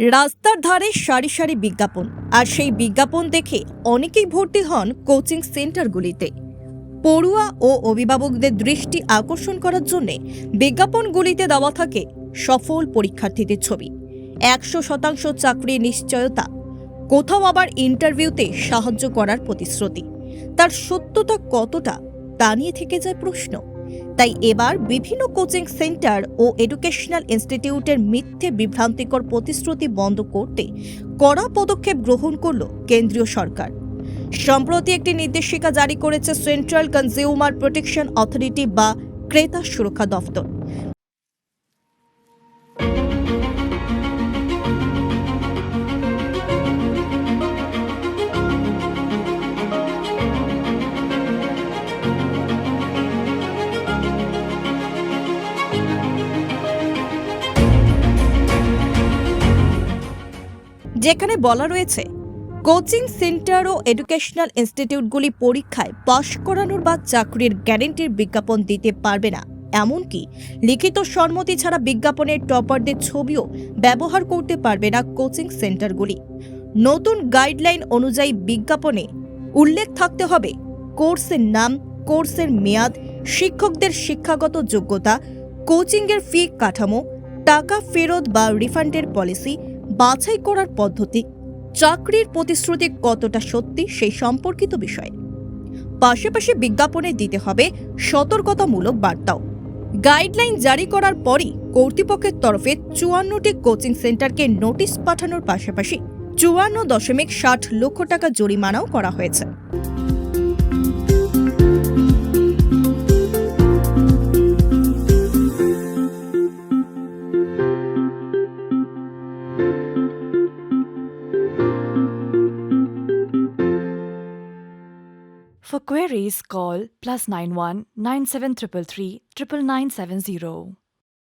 রাস্তার ধারে সারি সারি বিজ্ঞাপন, আর সেই বিজ্ঞাপন দেখে অনেকেই ভর্তি হন কোচিং সেন্টারগুলিতে। পড়ুয়া ও অভিভাবকদের দৃষ্টি আকর্ষণ করার জন্য বিজ্ঞাপনগুলিতে দেওয়া থাকে সফল পরীক্ষার্থীদের ছবি, 100% চাকরির নিশ্চয়তা, কোথাও আবার ইন্টারভিউতে সাহায্য করার প্রতিশ্রুতি। তার সত্যতা কতটা তা নিয়ে থেকে যায় প্রশ্ন। তাই এবার বিভিন্ন কোচিং সেন্টার ও এডুকেশনাল ইনস্টিটিউটের মিথ্যে বিভ্রান্তিকর প্রতিশ্রুতি বন্ধ করতে কড়া পদক্ষেপ গ্রহণ করল কেন্দ্রীয় সরকার। সম্প্রতি একটি নির্দেশিকা জারি করেছে সেন্ট্রাল কনজিউমার প্রোটেকশন অথরিটি বা ক্রেতা সুরক্ষা দফতর। যেখানে বলা রয়েছে, কোচিং সেন্টার ও এডুকেশনাল ইনস্টিটিউটগুলি পরীক্ষায় পাশ করানোর বা চাকরির গ্যারেন্টির বিজ্ঞাপন দিতে পারবে না, এমনকি লিখিত সম্মতি ছাড়া বিজ্ঞাপনের টপারদের ছবিও ব্যবহার করতে পারবে না কোচিং সেন্টারগুলি। নতুন গাইডলাইন অনুযায়ী বিজ্ঞাপনে উল্লেখ থাকতে হবে কোর্সের নাম, কোর্সের মেয়াদ, শিক্ষকদের শিক্ষাগত যোগ্যতা, কোচিংয়ের ফি কাঠামো, টাকা ফেরত বা রিফান্ডের পলিসি, বাছাই করার পদ্ধতি, চাকরির প্রতিশ্রুতি কতটা সত্যি সেই সম্পর্কিত বিষয়। পাশাপাশি বিজ্ঞাপনে দিতে হবে সতর্কতামূলক বার্তাও। গাইডলাইন জারি করার পরই কর্তৃপক্ষের তরফে 54টি কোচিং সেন্টারকে নোটিশ পাঠানোর পাশাপাশি 54.60 লক্ষ টাকা জরিমানাও করা হয়েছে। For queries, call +91 9733 99970.